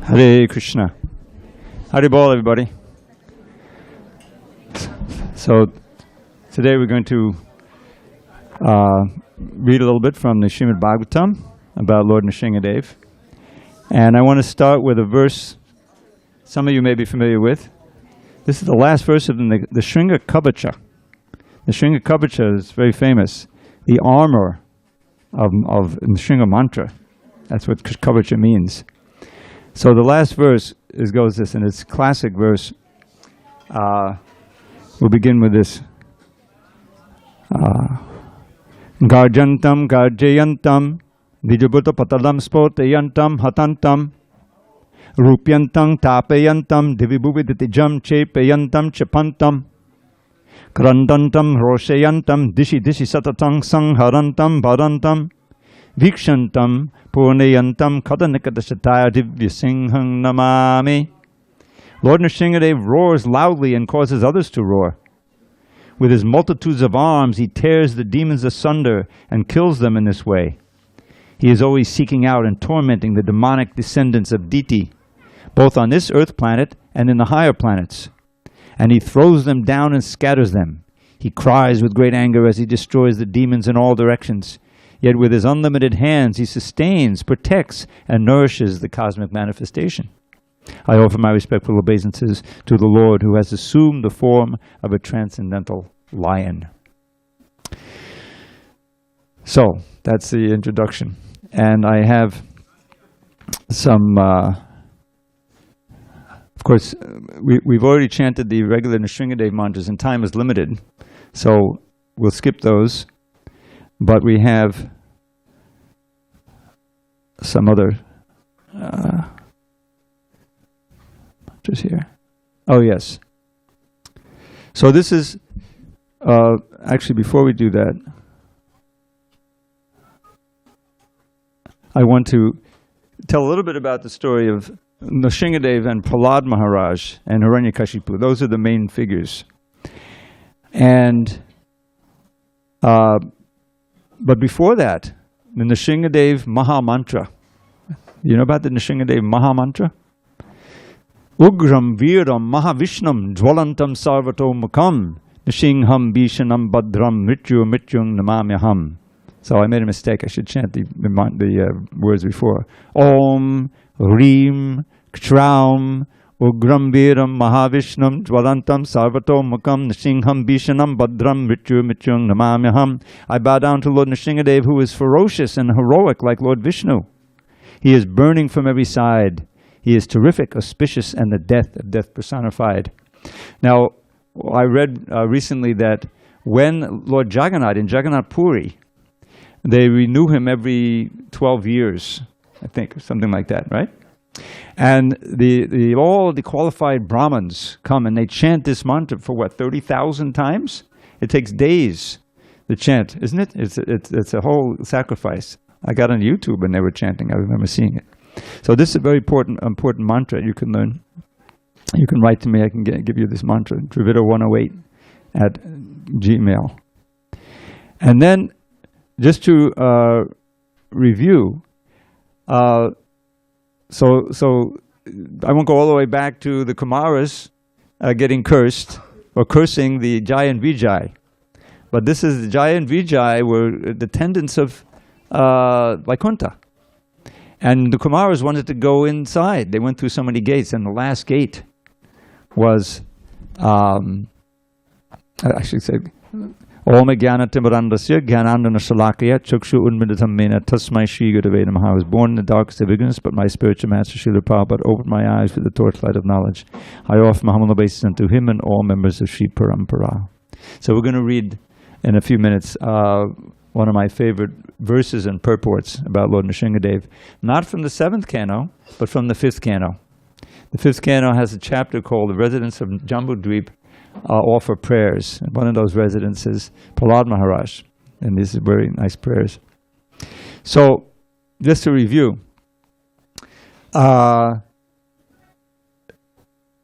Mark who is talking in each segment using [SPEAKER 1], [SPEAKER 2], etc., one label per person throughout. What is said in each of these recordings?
[SPEAKER 1] Hare Krishna. Haribol, everybody. So today we're going to read a little bit from the Srimad Bhagavatam about Lord Narasimhadeva. And I want to start with a verse some of you may be familiar with. This is the last verse of the Shringa Kavacha. The Shringa Kavacha is very famous. The armor of the Shringa mantra. That's what Kavacha means. So the last verse goes this, and it's a classic verse. We'll begin with this. Garjantam garjayantam dijabhuta patalam spotayantam hatantam rupyantam tapayantam divibhuviditijam chepayantam chapantam krandantam roshayantam dishi satatang sangharantam bharantam vikshantam purnayantam kadanikadashataya divyasingham namami. Lord Narasimhadeva roars loudly and causes others to roar. With his multitudes of arms, he tears the demons asunder and kills them in this way. He is always seeking out and tormenting the demonic descendants of Diti, both on this earth planet and in the higher planets. And he throws them down and scatters them. He cries with great anger as he destroys the demons in all directions. Yet with his unlimited hands, he sustains, protects, and nourishes the cosmic manifestation. I offer my respectful obeisances to the Lord who has assumed the form of a transcendental lion. So, that's the introduction. And I have some, of course, we've already chanted the regular Narasimhadeva mantras and time is limited. So, we'll skip those. But we have some other mantras here. Oh, yes. So this is, actually before we do that, I want to tell a little bit about the story of Narasimhadeva and Prahlad Maharaj and Hiranyakashipu. Those are the main figures. And but before that, the Narasimhadeva Maha Mantra. You know about the Narasimhadeva Maha Mantra? Ugram Viram Mahavishnam Jwalantam Sarvato Mukam Nishingham Bishanam Badram Mrityu Mrityung Namamyaham. So I made a mistake. I should chant the words before. Om Reem Ktraum Ugram Viram Mahavishnam Jwalantam Sarvato Mukam Nishingham Bishanam Badram Mrityu Mrityung Namamyaham. I bow down to Lord Narasimhadeva, who is ferocious and heroic like Lord Vishnu. He is burning from every side. He is terrific, auspicious, and the death of death personified. Now, I read recently that when Lord Jagannath in Jagannath Puri, they renew him every 12 years, I think, or something like that, right? And all the qualified Brahmins come and they chant this mantra for what, 30,000 times? It takes days to chant, isn't it? It's a whole sacrifice. I got on YouTube and they were chanting. I remember seeing it. So this is a very important mantra you can learn. You can write to me. I can give you this mantra, Dravida108 at Gmail. And then, just to review, so I won't go all the way back to the Kumaras getting cursed or cursing the Jai and Vijay. But this is the Jai and Vijay were descendants of Vaikuntha. And the Kumaras wanted to go inside. They went through so many gates, and the last gate was, I should say, Om Jnana Timurandasya Jnanandana Shalakaya Chukshu Unmidatam Mena Tasmai Shri Gurave Namaha. I was born in the darkest of ignorance, but my spiritual master Srila Prabhupada opened my eyes with the torchlight of knowledge. I offer my humble obeisance unto him and all members of Sri Parampara. So we're going to read in a few minutes one of my favorite verses and purports about Lord Narasimhadeva, not from the 7th canto, but from the 5th canto. The 5th canto has a chapter called The Residents of Jambudvip Offer Prayers. And one of those residents is Prahlad Maharaj, and these are very nice prayers. So, just to review, the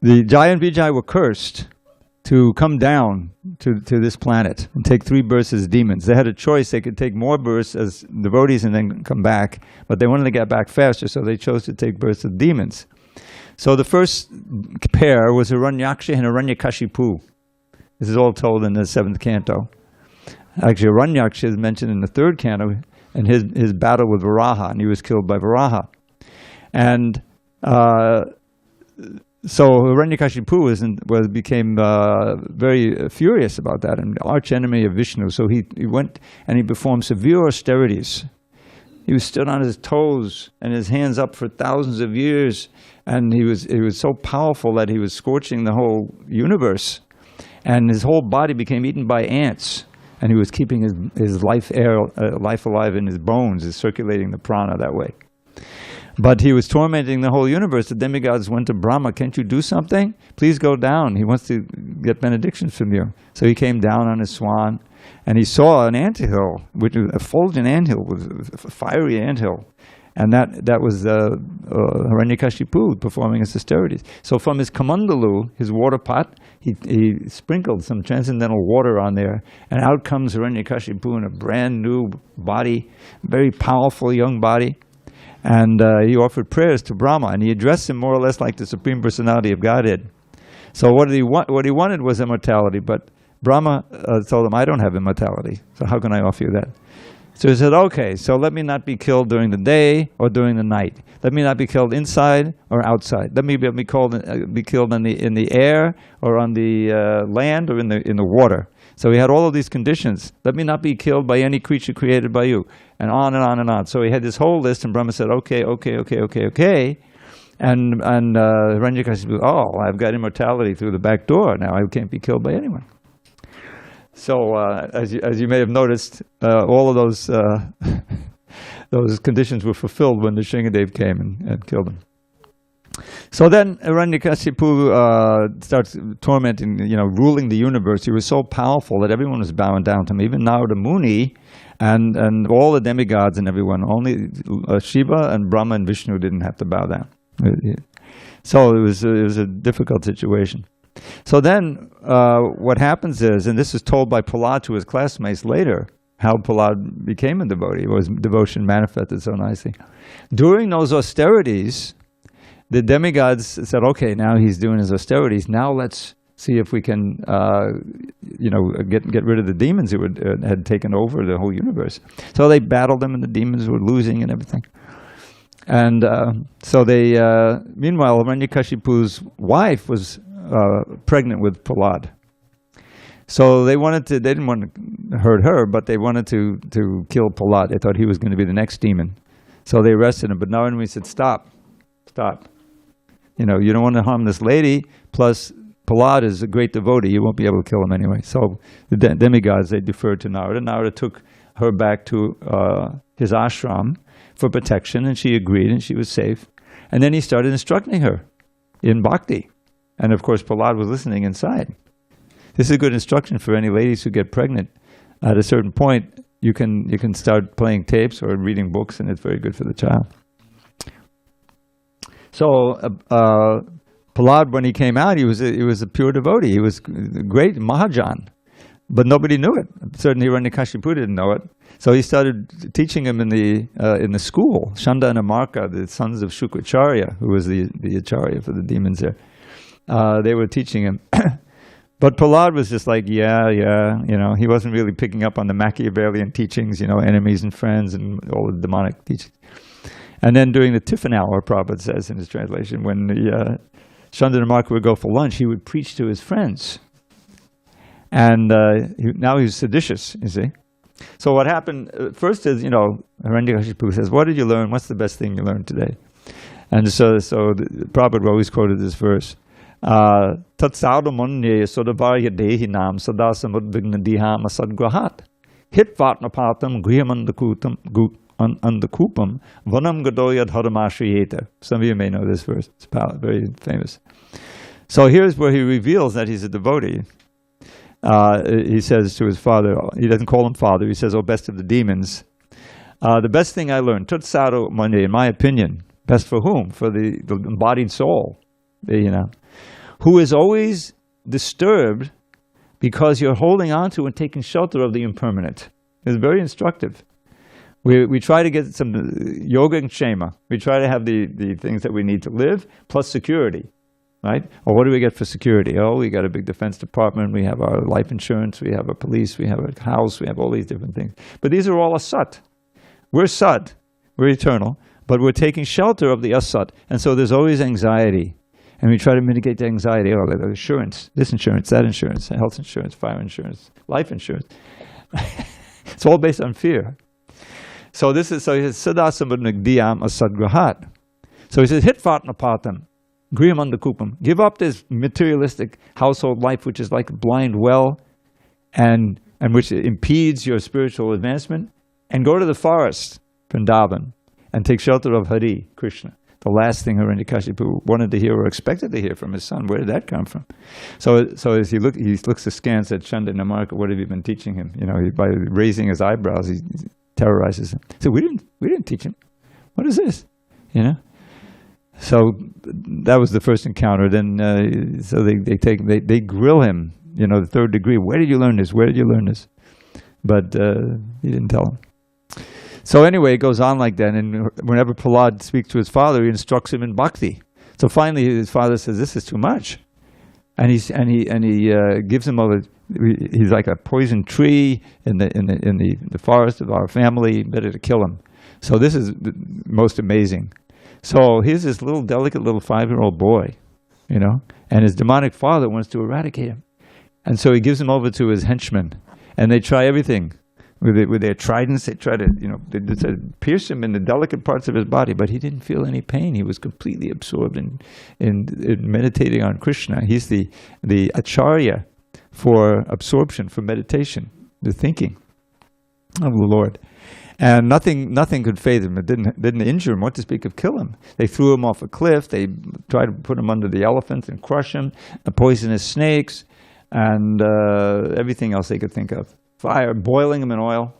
[SPEAKER 1] Jai and Vijay were cursed to come down to this planet and take 3 births as demons. They had a choice. They could take more births as devotees and then come back, but they wanted to get back faster, so they chose to take births as demons. So the first pair was Hiranyaksha and Hiranyakashipu. This is all told in the 7th canto. Actually, Hiranyaksha is mentioned in the 3rd canto in his battle with Varaha, and he was killed by Varaha. And so Hiranyakashipu became very furious about that, and arch enemy of Vishnu. So he went and he performed severe austerities. He was stood on his toes and his hands up for thousands of years, and he was so powerful that he was scorching the whole universe, and his whole body became eaten by ants, and he was keeping his life alive in his bones, circulating the prana that way. But he was tormenting the whole universe. The demigods went to Brahma, "Can't you do something? Please go down. He wants to get benedictions from you." So he came down on his swan, and he saw an anthill, which was a fulgent anthill, was a fiery anthill. And that was Hiranyakashipu performing his austerities. So from his kamandalu, his water pot, he sprinkled some transcendental water on there, and out comes Hiranyakashipu in a brand new body, very powerful young body. And he offered prayers to Brahma, and he addressed him more or less like the Supreme Personality of Godhead. So what he wanted was immortality, but Brahma told him, "I don't have immortality, so how can I offer you that?" So he said, "Okay, so let me not be killed during the day or during the night. Let me not be killed inside or outside. Let me be killed in the air or on the land or in the water." So he had all of these conditions. "Let me not be killed by any creature created by you," and on and on and on. So he had this whole list, and Brahma said, "Okay." And Hiranyakashipu, "Oh, I've got immortality through the back door. Now I can't be killed by anyone." So as you may have noticed, all of those conditions were fulfilled when the Nrsimhadev came and killed him. So then Hiranyakashipu starts tormenting, ruling the universe. He was so powerful that everyone was bowing down to him, even Narada Muni and all the demigods and everyone. Only Shiva and Brahma and Vishnu didn't have to bow down. So it was a difficult situation. So then what happens is, and this is told by Prahlad to his classmates later, how Prahlad became a devotee, was devotion manifested so nicely. During those austerities, the demigods said, "Okay, now he's doing his austerities. Now let's see if we can, get rid of the demons who had taken over the whole universe." So they battled them, and the demons were losing and everything. And so they, meanwhile, Hiranyakashipu's wife was pregnant with Prahlad. So they didn't want to hurt her, but they wanted to kill Prahlad. They thought he was going to be the next demon. So they arrested him. But Narada said, stop. You don't want to harm this lady, plus Prahlad is a great devotee. You won't be able to kill him anyway. So the demigods, they deferred to Narada. Narada took her back to his ashram for protection, and she agreed, and she was safe. And then he started instructing her in bhakti. And of course, Prahlad was listening inside. This is a good instruction for any ladies who get pregnant. At a certain point, you can start playing tapes or reading books, and it's very good for the child. So Prahlad, when he came out, he was a pure devotee. He was a great Mahajan, but nobody knew it. Certainly, Hiranyakashipu didn't know it. So he started teaching him in the school. Shanda and Amarka, the sons of Shukracharya, who was the acharya for the demons there. They were teaching him. But Prahlad was just like, he wasn't really picking up on the Machiavellian teachings, enemies and friends and all the demonic teachings. And then during the tiffin hour, Prabhupada says in his translation, when Shanda and Amarka would go for lunch, he would preach to his friends. And now he's seditious, you see. So what happened first is, Hiranyakashipu says, "What did you learn? What's the best thing you learned today?" And so Prabhupada always quoted this verse. Tat sadhamanye sodavarya dehinam sadasamudvignadiham asadgrahat hit vatnapatam grihamandakutam andakupam vanam gadoya dharmashriyeta. Some of you may know this verse. It's very famous. So here's where he reveals that he's a devotee. He says to his father, he doesn't call him father, he says, "Oh, best of the demons, the best thing I learned, Tat sadhamanye, in my opinion, best for whom? For the embodied soul, who is always disturbed because you're holding on to and taking shelter of the impermanent." It's very instructive. We try to get some yoga and kshema. We try to have the things that we need to live, plus security, right? Or what do we get for security? Oh, we got a big defense department, we have our life insurance, we have a police, we have a house, we have all these different things. But these are all asat. We're sat, we're eternal, but we're taking shelter of the asat. And so there's always anxiety. And we try to mitigate the anxiety. Oh, the insurance, this insurance, that insurance, health insurance, fire insurance, life insurance. It's all based on fear. So he says, Sadasambadnagdiyam asadgrahat. So he says, Hitvatnapatam, griyamandakupam. Give up this materialistic household life, which is like a blind well, and which impedes your spiritual advancement, and go to the forest, Vrindavan, and take shelter of Hari, Krishna. The last thing Hiranyakashipu wanted to hear or expected to hear from his son. Where did that come from? So as he looks askance at Chanda and Namarka, what have you been teaching him? By raising his eyebrows, he terrorizes him. So we didn't teach him. What is this? So that was the first encounter. Then so they grill him. The third degree. Where did you learn this? Where did you learn this? But he didn't tell him. So anyway, it goes on like that, and whenever Prahlad speaks to his father, he instructs him in bhakti. So finally, his father says, "This is too much," and he gives him he's like a poison tree in the forest of our family. Better to kill him. So this is most amazing. So here's this little delicate little 5-year-old boy, and his demonic father wants to eradicate him, and so he gives him over to his henchmen, and they try everything. With their tridents, they try to, they pierce him in the delicate parts of his body, but he didn't feel any pain. He was completely absorbed in meditating on Krishna. He's the acharya for absorption, for meditation, the thinking of the Lord. And nothing could faze him. It didn't injure him. What to speak of kill him? They threw him off a cliff. They tried to put him under the elephants and crush him, poisonous snakes, and everything else they could think of. Fire, boiling him in oil.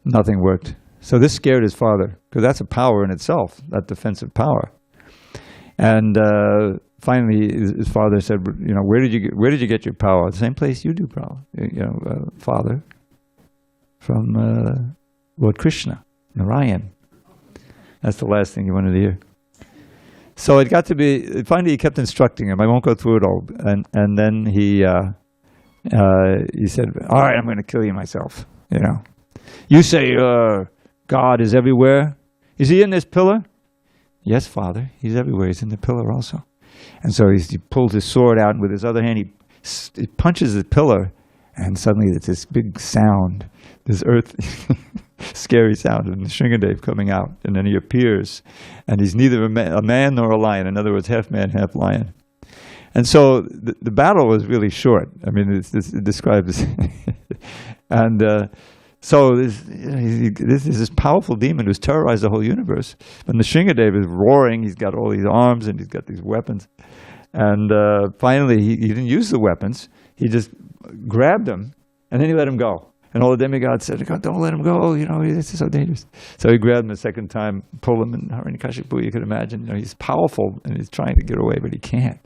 [SPEAKER 1] Nothing worked. So this scared his father, because that's a power in itself, that defensive power. And finally, his father said, where did you get your power? The same place you do, Father, from Lord Krishna, Narayan. That's the last thing he wanted to hear. So it got to be. Finally, he kept instructing him. I won't go through it all. And then he said, all right, I'm going to kill you myself. You say God is everywhere. Is he in this pillar? Yes, Father, he's everywhere. He's in the pillar also. And so he pulls his sword out, and with his other hand, he punches the pillar, and suddenly there's this big sound, this scary sound, and Shringadev coming out. And then he appears, and he's neither a man nor a lion. In other words, half man, half lion. And so the battle was really short. I mean, it describes, and so this is this powerful demon who's terrorized the whole universe. And the Shringadev is roaring. He's got all these arms and he's got these weapons. And finally, he didn't use the weapons. He just grabbed them, and then he let him go. And all the demigods said, "God, don't let him go. This is so dangerous." So he grabbed him a second time, pulled him in Hiranyakashipu. You could imagine, he's powerful and he's trying to get away, but he can't.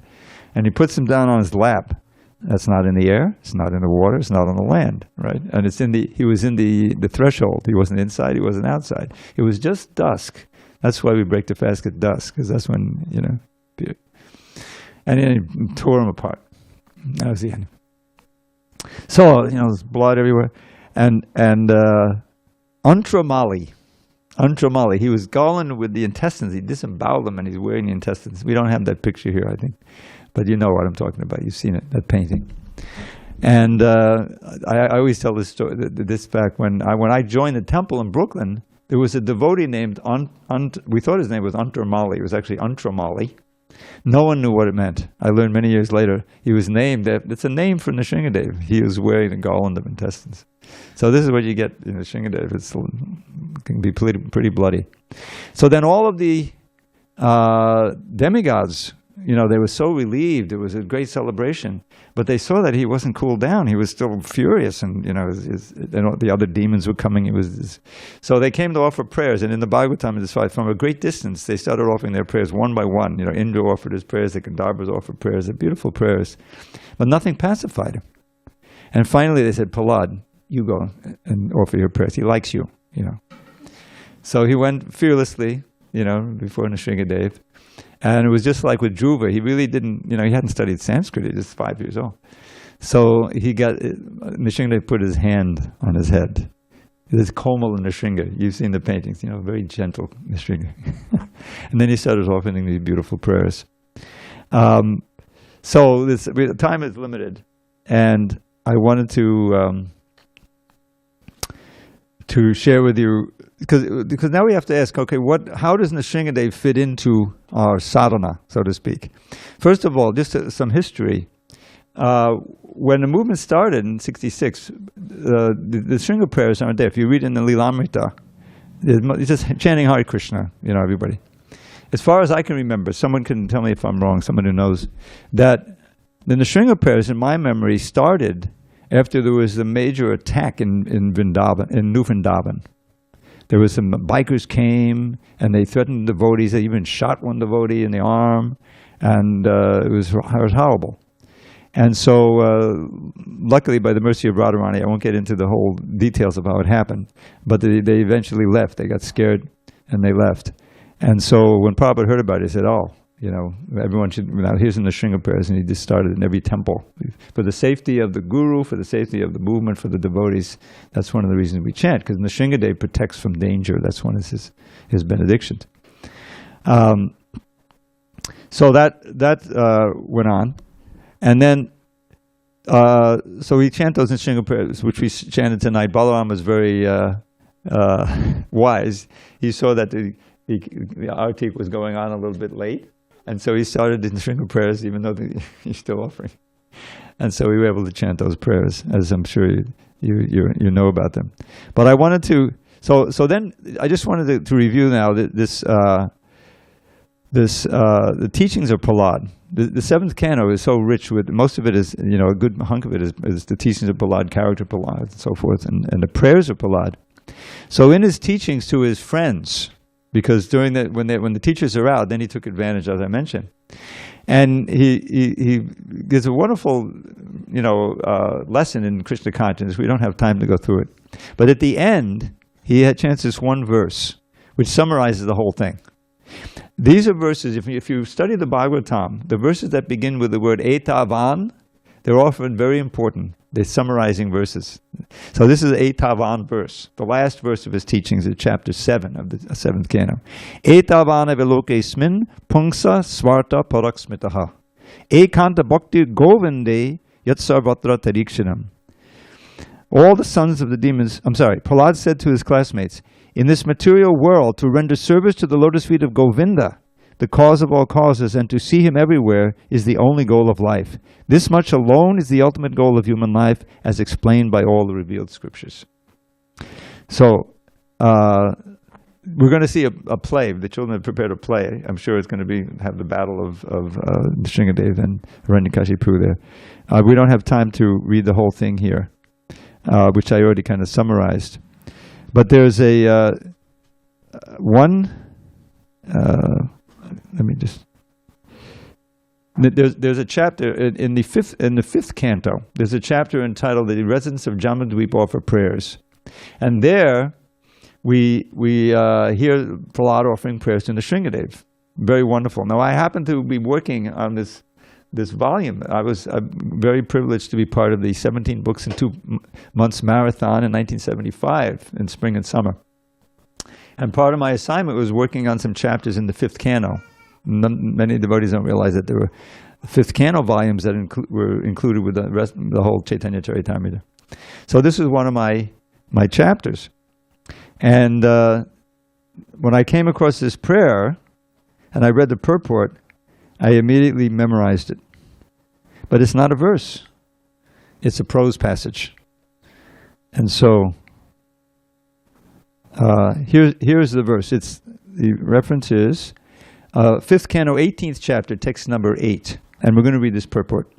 [SPEAKER 1] And he puts him down on his lap. That's not in the air, it's not in the water, it's not on the land, right? And he was in the threshold. He wasn't inside, he wasn't outside. It was just dusk. That's why we break the fast at dusk, because that's when, and then he tore him apart. That was the end. So, there's blood everywhere. And Antramali, he was galling with the intestines. He disemboweled them and he's wearing the intestines. We don't have that picture here, I think. But you know what I'm talking about. You've seen it, that painting. And I always tell this story, this fact. When I joined the temple in Brooklyn, there was a devotee named, we thought his name was Antramali. It was actually Antramali. No one knew what it meant. I learned many years later. He was named, it's a name for Nrsingadev. He was wearing the garland of intestines. So this is what you get in Nrsingadev. It can be pretty bloody. So then all of the demigods, they were so relieved. It was a great celebration. But they saw that he wasn't cooled down. He was still furious, and the other demons were coming. So they came to offer prayers. And in the Bhagavatam, it's from a great distance, they started offering their prayers one by one. Indra offered his prayers, the Gandharvas offered prayers. They're beautiful prayers. But nothing pacified him. And finally they said, Prahlad, you go and offer your prayers. He likes you. you know. So he went fearlessly, you know, before Nrsimhadev. And it was just like with Dhruva. He really didn't, you know, he hadn't studied Sanskrit. He was just 5 years old. So Nrsimhadev put his hand on his head. This Komal Nrsimha. You've seen the paintings, you know, very gentle Nrsimha. And then he started offering these beautiful prayers. So the time is limited. And I wanted to share with you, because now we have to ask, okay, how does Nrsimhadev fit into our sadhana, so to speak? First of all, just some history. When the movement started in '66, the Sringa prayers aren't there. If you read in the Lilamrita, it's just chanting Hare Krishna, you know, everybody. As far as I can remember, someone can tell me if I'm wrong, someone who knows, that the Nrsimha prayers, in my memory, started after there was a major attack in New Vrindavan. There was some bikers came and they threatened devotees. They even shot one devotee in the arm, and it was horrible. And so, luckily, by the mercy of Radharani, I won't get into the whole details of how it happened, but they eventually left. They got scared and they left. And so when Prabhupada heard about it, he said, oh, you know, everyone should, now here's in the Nrsimha prayers, and he just started in every temple. For the safety of the guru, for the safety of the movement, for the devotees, that's one of the reasons we chant, because Nrsimhadev protects from danger. That's one of his benedictions. So that went on. And then, so we chant those Nrsimha prayers, which we chanted tonight. Balaram was very wise. He saw that the arti was going on a little bit late, and so he started the Nrsimha prayers, even though he's still offering. And so we were able to chant those prayers, as I'm sure you know about them. But I wanted to, so then I just wanted to review now the teachings of Prahlad. The seventh canto is so rich with, most of it is, you know, a good hunk of it is the teachings of Prahlad, character of Prahlad, and so forth, and the prayers of Prahlad. So in his teachings to his friends, because during when the teachers are out, then he took advantage, as I mentioned, and he gives a wonderful, you know, lesson in Krishna consciousness. We don't have time to go through it, but at the end he had chants this one verse, which summarizes the whole thing. These are verses, if you study the Bhagavatam, the verses that begin with the word etavan, they're often very important. They're summarizing verses. So this is the etavan verse. The last verse of his teachings is chapter 7 of the 7th canto. Etavan evelokesmin pungsa svarta paraksmitaha. Ekanta bhakti govinde yat sarvatra tarikshanam. All the sons of the demons, Prahlad said to his classmates, in this material world, to render service to the lotus feet of Govinda, the cause of all causes, and to see him everywhere is the only goal of life. This much alone is the ultimate goal of human life, as explained by all the revealed scriptures. So, we're going to see a play. The children have prepared a play. I'm sure it's going to have the battle of Nrsimhadev and Hiranyakashipu there. We don't have time to read the whole thing here, which I already kind of summarized. But there's let me just. There's a chapter in the fifth canto. There's a chapter entitled "The Residents of Jamadweep Offer Prayers," and there we hear Prahlad offering prayers to Nrsimhadev. Very wonderful. Now I happen to be working on this volume. I'm very privileged to be part of the 17 books in 2 months marathon in 1975 in spring and summer. And part of my assignment was working on some chapters in the 5th canto. Many devotees don't realize that there were 5th canto volumes that were included with the whole Chaitanya Charitamrita. So this is one of my chapters. And when I came across this prayer and I read the purport, I immediately memorized it. But it's not a verse. It's a prose passage. And so, here's the verse. The reference is 5th canto, 18th chapter, text number 8. And we're going to read this purport.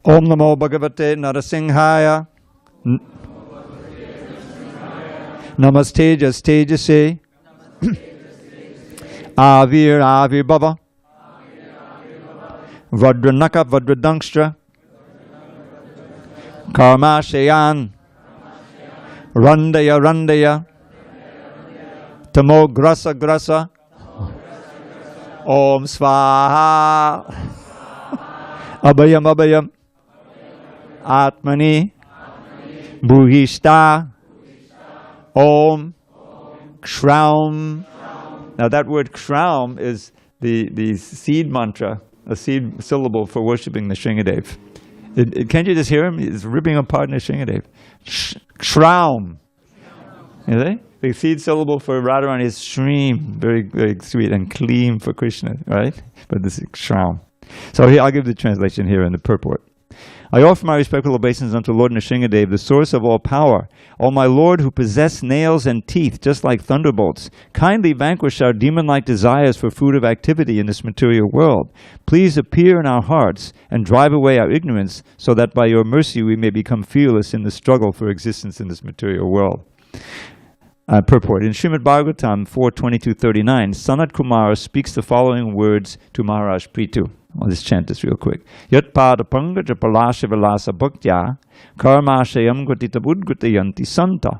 [SPEAKER 1] Om Namo Bhagavate Narasimhaya. Namaste Jastejase. Avir Avir Baba Vajranaka Vajradangstra Karma Shayan Randaya Randaya, Tamo Grasa Grasa, Om Svaha, Abhayam Abhayam, Atmani, Bhuhishta, Om, Kshraum. Now that word Kshraum is the seed mantra, a seed syllable for worshipping Nrsimhadev. Can't you just hear him? He's ripping apart Nrsimhadev. Kshraum. You see? The seed syllable for Radharani is Shreem, very, very sweet, and Kleem for Krishna, right? But this is Kshraum. So here, I'll give the translation here in the purport. I offer my respectful obeisance unto Lord Nrsimhadev, the source of all power. O my Lord, who possess nails and teeth just like thunderbolts, kindly vanquish our demon-like desires for food of activity in this material world. Please appear in our hearts and drive away our ignorance, so that by your mercy we may become fearless in the struggle for existence in this material world. Purport. In Srimad Bhagavatam 4.22.39, Sanat Kumara speaks the following words to Maharaj Prithu. I'll just chant this real quick. Yat pada pangaja palasha vilasa bhaktya karmashayam gatitabudgatayanti santa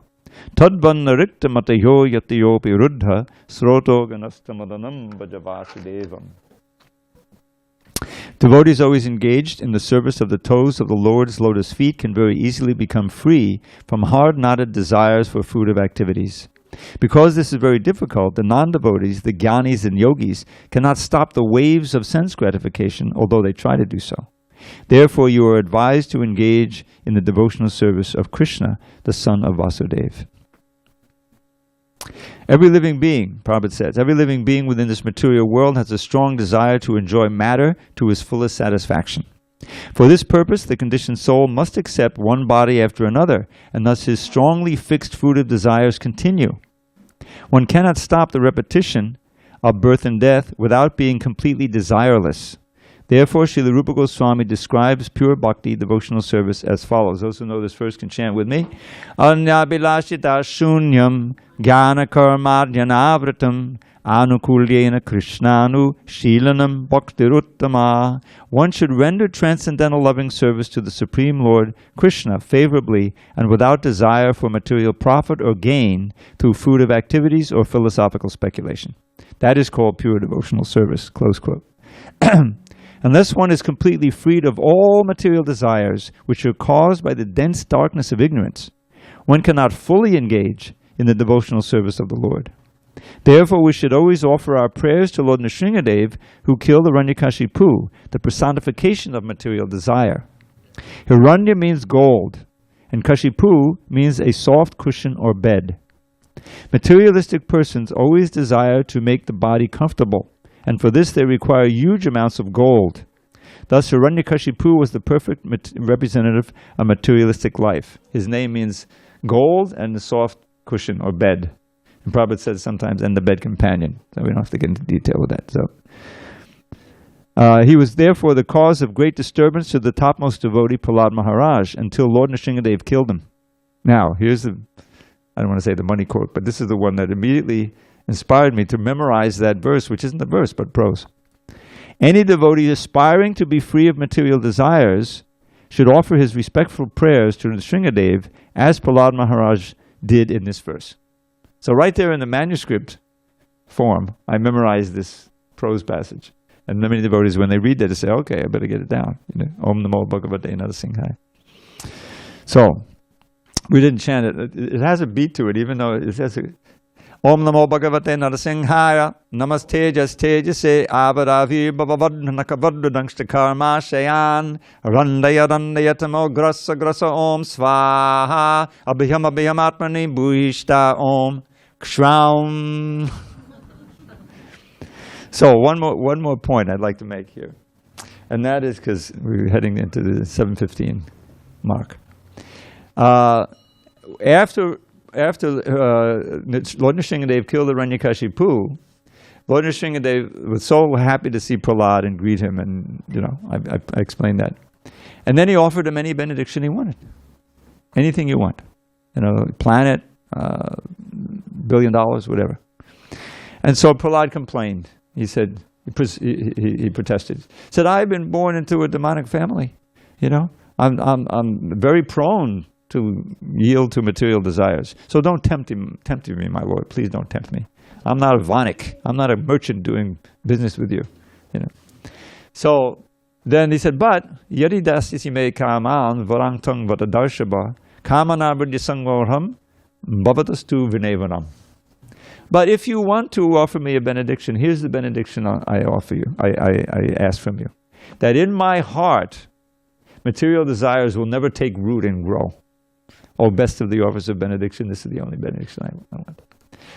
[SPEAKER 1] tadvanna rikta matayo yatiyopi ruddha sroto ganastamadhanam bhajavasudevam. Devotees always engaged in the service of the toes of the Lord's lotus feet can very easily become free from hard-knotted desires for fruitive activities. Because this is very difficult, the non-devotees, the jnanis and yogis, cannot stop the waves of sense gratification, although they try to do so. Therefore, you are advised to engage in the devotional service of Krishna, the son of Vasudeva. Every living being, Prabhupada says, every living being within this material world has a strong desire to enjoy matter to his fullest satisfaction. For this purpose, the conditioned soul must accept one body after another, and thus his strongly fixed fruitive desires continue. One cannot stop the repetition of birth and death without being completely desireless. Therefore, Srila Rupa Goswami describes pure bhakti devotional service as follows. Those who know this verse can chant with me. Anyabilashita shunyam jnana karmadhyanavratam anukulyena krishnanu shilanam bhaktiruttama. One should render transcendental loving service to the Supreme Lord Krishna favorably and without desire for material profit or gain through fruitive activities or philosophical speculation. That is called pure devotional service, close quote. Unless one is completely freed of all material desires which are caused by the dense darkness of ignorance, one cannot fully engage in the devotional service of the Lord. Therefore, we should always offer our prayers to Lord Narasimhadeva, who killed Hiranyakashipu, the personification of material desire. Hiranya means gold, and Kashipu means a soft cushion or bed. Materialistic persons always desire to make the body comfortable, and for this they require huge amounts of gold. Thus, Hiranyakashipu was the perfect representative of materialistic life. His name means gold and the soft cushion or bed. And Prabhupada says sometimes, and the bed companion. So we don't have to get into detail with that. So, he was therefore the cause of great disturbance to the topmost devotee, Prahlad Maharaj, until Lord Narasimhadeva killed him. Now, here's the, I don't want to say the money quote, but this is the one that immediately inspired me to memorize that verse, which isn't a verse, but prose. Any devotee aspiring to be free of material desires should offer his respectful prayers to Nrsimhadev as Prahlad Maharaj did in this verse. So right there in the manuscript form, I memorized this prose passage. And many devotees, when they read that, they say, okay, I better get it down. You know, Om Namo Bhagavate Narasimhadeva. So, we didn't chant it. It has a beat to it, even though it has a Om Namo Bhagavate Narasimhaya Namastejas Tejase Avaravi Babavadnakavadudangshtakarma Shayan Randaya Randayatamo Grasa Grasa Om Svaha Abhiyam Abhiyam Atmani Bhuishta Om Kshraum. So one more point I'd like to make here. And that is because we're heading into the 7:15 mark. After Lord Narasimhadeva killed Hiranyakashipu, Lord Narasimhadeva was so happy to see Prahlad and greet him, and I explained that. And then he offered him any benediction he wanted, anything you want, planet, $1 billion, whatever. And so Prahlad complained. He said he protested. He said, "I've been born into a demonic family. I'm very prone to yield to material desires. So don't tempt me, my Lord. Please don't tempt me. I'm not a vanik. I'm not a merchant doing business with you. So then he said, but yadi dasisi me kaman varangtang vatadarshaba kamanabridya sangorham bhavatastu vinevanam. But if you want to offer me a benediction, here's the benediction I offer you, I ask from you. That in my heart, material desires will never take root and grow. Oh, best of the offers of benediction, this is the only benediction I want.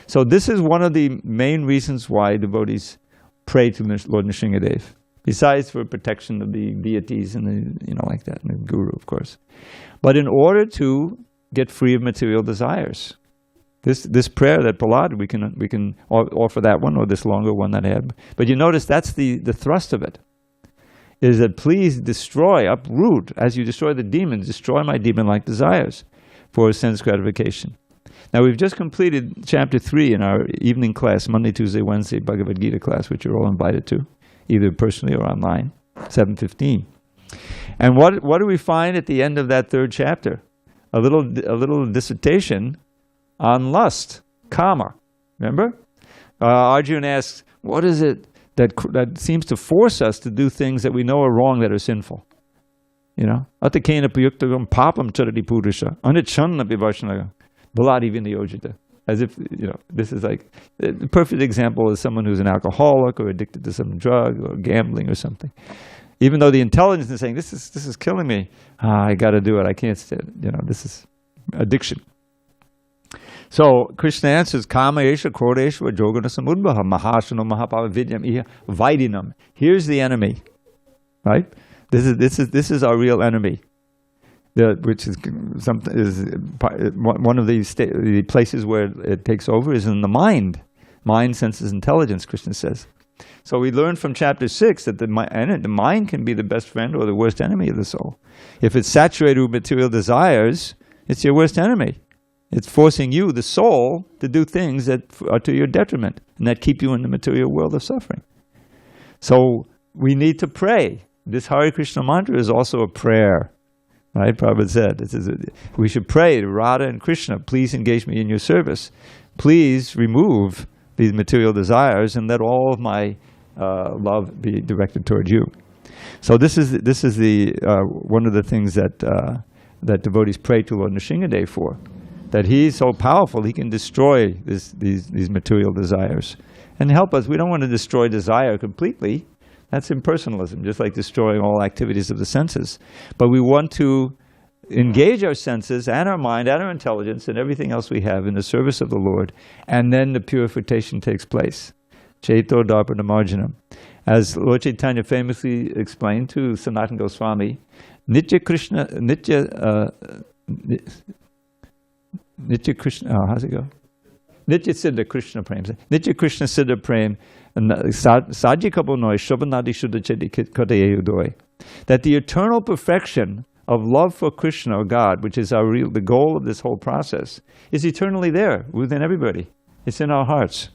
[SPEAKER 1] So this is one of the main reasons why devotees pray to Lord Narasimhadeva. Besides for protection of the deities and like that, and the guru, of course. But in order to get free of material desires. This prayer that Prahlad, we can offer that one, or this longer one that I had. But you notice that's the thrust of it. Is that please destroy, uproot, as you destroy the demons, destroy my demon-like desires for sense gratification. Now we've just completed chapter 3 in our evening class, Monday, Tuesday, Wednesday, Bhagavad Gita class, which you're all invited to, either personally or online, 7:15. And what do we find at the end of that third chapter? A little dissertation on lust, kama. Remember? Arjuna asks, what is it that seems to force us to do things that we know are wrong, that are sinful? Atakena payuktagam papam charati purusha anichanna vivashnaga baladi vinayojita. As if, this is like, the perfect example is someone who's an alcoholic or addicted to some drug or gambling or something. Even though the intelligence is saying, this is killing me. I got to do it. I can't stand it. This is addiction. So Krishna answers, Kama esha krodeshva jogana samudbhaha mahashano mahapava vidyam iha vaidinam. Here's the enemy, right? This is our real enemy. Which is one of the places where it takes over is in the mind. Mind, senses, intelligence, Krishna says. So we learned from chapter 6 that the mind can be the best friend or the worst enemy of the soul. If it's saturated with material desires, it's your worst enemy. It's forcing you, the soul, to do things that are to your detriment and that keep you in the material world of suffering. So we need to pray. This Hare Krishna mantra is also a prayer. Right? Prabhupada said, we should pray to Radha and Krishna, please engage me in your service. Please remove these material desires and let all of my love be directed toward you. So this is the one of the things that devotees pray to Lord Narasimhadeva for. That he's so powerful, he can destroy these material desires and help us. We don't want to destroy desire completely. That's impersonalism, just like destroying all activities of the senses. But we want to engage our senses and our mind and our intelligence and everything else we have in the service of the Lord, and then the purification takes place. Chaito Dharpana Marjanam. As Lord Chaitanya famously explained to Sanatana Goswami, Nitya Krishna, how's it go? Nitya Siddha Krishna Prem. Nitya Krishna Siddha Prem. That the eternal perfection of love for Krishna or God, which is the goal of this whole process, is eternally there within everybody. It's in our hearts.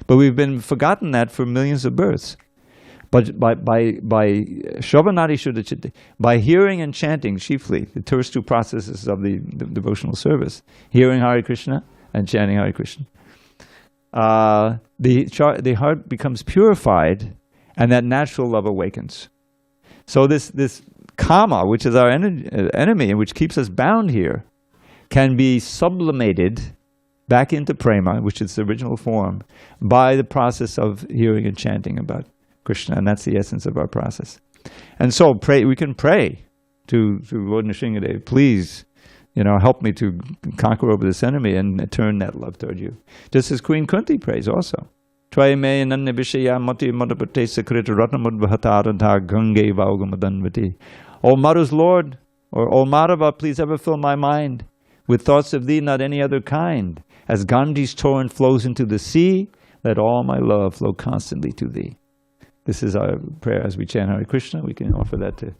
[SPEAKER 1] But we've been forgotten that for millions of births. But by Shravanadi Shuddha Chitta, by hearing and chanting chiefly, the first two processes of the devotional service, hearing Hare Krishna and chanting Hare Krishna, the heart becomes purified, and that natural love awakens. So this kama, which is our enemy and which keeps us bound here, can be sublimated back into prema, which is the original form, by the process of hearing and chanting about Krishna, and that's the essence of our process. And so we can pray to Lord Narasimhadeva, please, help me to conquer over this enemy and turn that love toward you. Just as Queen Kunti prays also. Try me nanya vishaya mati madapate sakrita ratnamudbhatarantha gange vaugamadhanvati. O Madhu's Lord, or O Madhava, please ever fill my mind with thoughts of thee, not any other kind. As Ganges torrent flows into the sea, let all my love flow constantly to thee. This is our prayer as we chant Hare Krishna. We can offer that to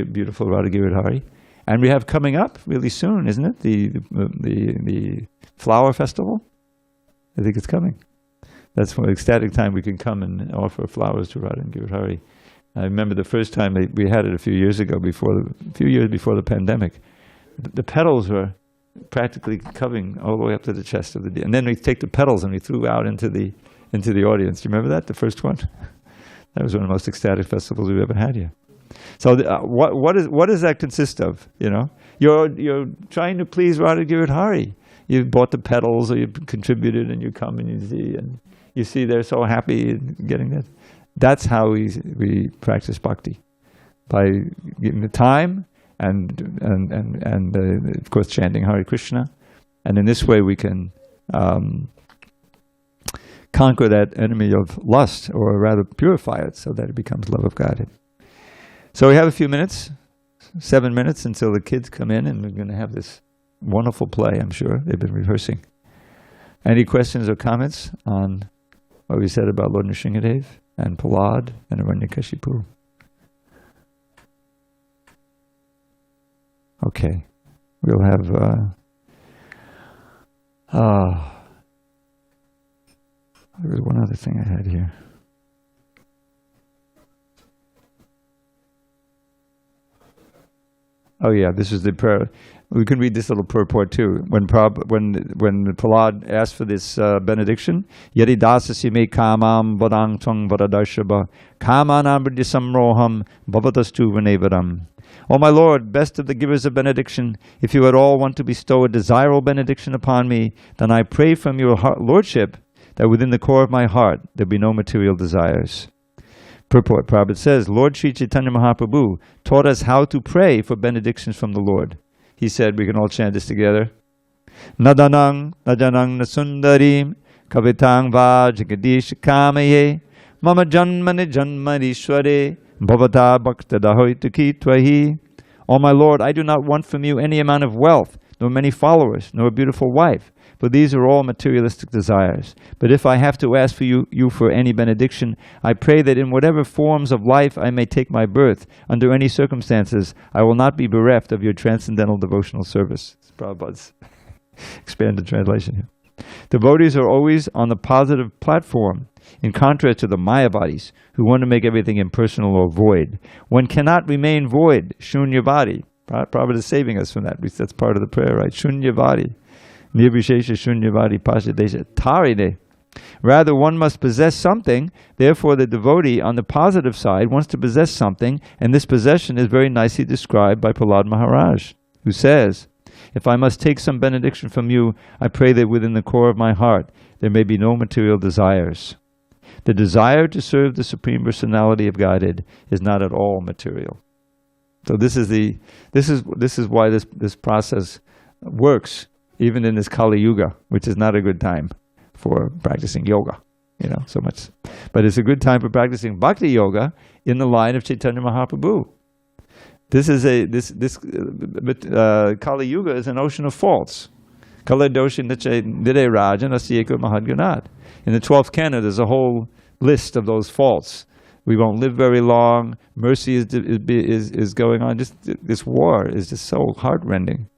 [SPEAKER 1] beautiful Radha Giridhari. And we have coming up really soon, isn't it? The flower festival? I think it's coming. That's one ecstatic time we can come and offer flowers to Radha and Giridhari. I remember the first time we had it a few years before the pandemic. the petals were practically covering all the way up to the chest of the deer. And then we take the petals and we threw out into the audience. Do you remember that, the first one? That was one of the most ecstatic festivals we've ever had here. So what does that consist of? You know, you're trying to please Radha Giridhari. You've bought the petals, or you've contributed, and you come and you see they're so happy getting that. That's how we practice bhakti, by giving the time and of course chanting Hare Krishna, and in this way we can conquer that enemy of lust, or rather purify it so that it becomes love of Godhead. So we have a few minutes, 7 minutes, until the kids come in, and we're going to have this wonderful play, I'm sure. They've been rehearsing. Any questions or comments on what we said about Lord Narasimhadeva and Prahlad and Hiranyakashipu? Okay. We'll have there was one other thing I had here. Oh yeah, this is the prayer. We can read this little purport too. When Prahlad asked for this benediction, Yadi dasasi me kamam vadang tvang vadadarshaba kamanam samroham bhavatastu vanevaram. O my Lord, best of the givers of benediction, if you at all want to bestow a desirable benediction upon me, then I pray from your lordship that within the core of my heart there be no material desires. Purport, Prabhupada says, Lord Sri Chaitanya Mahaprabhu taught us how to pray for benedictions from the Lord. He said, we can all chant this together. Nadanang, najanang nasundarim, kavitang va jagadish kamaye, mama janmani janmarishware, bhavata bhakta dahoituki twahi. O my Lord, I do not want from you any amount of wealth, nor many followers, nor a beautiful wife, for these are all materialistic desires. But if I have to ask for you for any benediction, I pray that in whatever forms of life I may take my birth, under any circumstances, I will not be bereft of your transcendental devotional service. It's Prabhupada's expanded translation here. Devotees are always on the positive platform, in contrast to the Mayavadis, who want to make everything impersonal or void. One cannot remain void, shunyavadi. Prabhupada is saving us from that. That's part of the prayer, right? Shunyavadi. Nirvishesha shunyavadi pasadesha tarine. Rather, one must possess something. Therefore, the devotee on the positive side wants to possess something, and this possession is very nicely described by Prahlad Maharaj, who says, if I must take some benediction from you, I pray that within the core of my heart there may be no material desires. The desire to serve the Supreme Personality of Godhead is not at all material. So this is why this process works, even in this Kali Yuga, which is not a good time for practicing yoga, so much. But it's a good time for practicing bhakti yoga in the line of Chaitanya Mahaprabhu. Kali Yuga is an ocean of faults. Kali doshi niche nide rajan asiyeko mahadganat. In the 12th canto, there's a whole list of those faults. We won't live very long. Mercy is going on. Just this war is just so heartrending.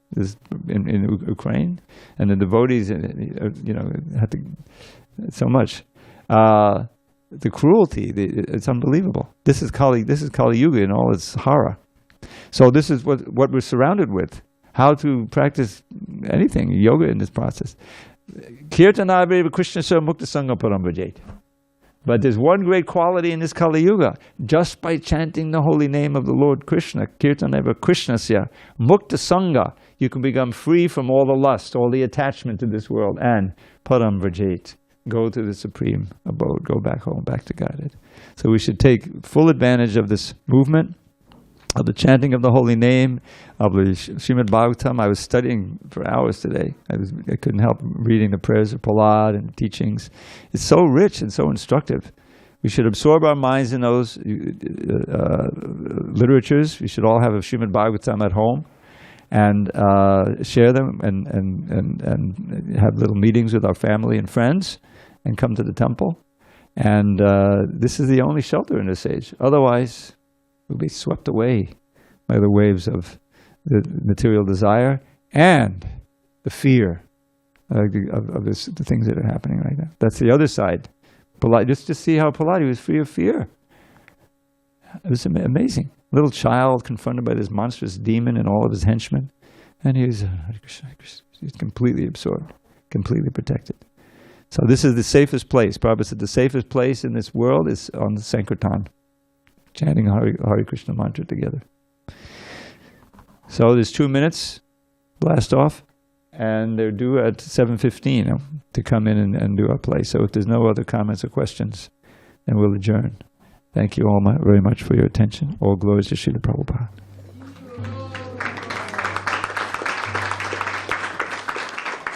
[SPEAKER 1] In Ukraine, and the devotees, have to so much. The cruelty, it's unbelievable. This is Kali Yuga in all its horror. So this is what we're surrounded with. How to practice anything, yoga in this process. Kirtanabheva Krishna Sir Mukta Sangha Paramvajet. But there's one great quality in this Kali Yuga. Just by chanting the holy name of the Lord Krishna, Kirtaneva Krishnasya, Mukta Sangha, you can become free from all the lust, all the attachment to this world, and Param Vrajat, go to the supreme abode, go back home, back to Godhead. So we should take full advantage of this movement, of the chanting of the holy name, of the Srimad Bhagavatam. I was studying for hours today. I couldn't help reading the prayers of Prahlad and the teachings. It's so rich and so instructive. We should absorb our minds in those literatures. We should all have a Srimad Bhagavatam at home and share them and have little meetings with our family and friends and come to the temple. And this is the only shelter in this age. Otherwise, we'll be swept away by the waves of the material desire and the fear of the things that are happening right now. That's the other side. Just see how Prahlad was free of fear. It was amazing. Little child confronted by this monstrous demon and all of his henchmen. And he's he's completely absorbed, completely protected. So this is the safest place. Prabhupada said the safest place in this world is on the Sankirtan, chanting Hare Krishna mantra together. So there's 2 minutes, blast off, and they're due at 7:15 to come in and do our play. So if there's no other comments or questions, then we'll adjourn. Thank you all very much for your attention. All glories to Srila Prabhupada.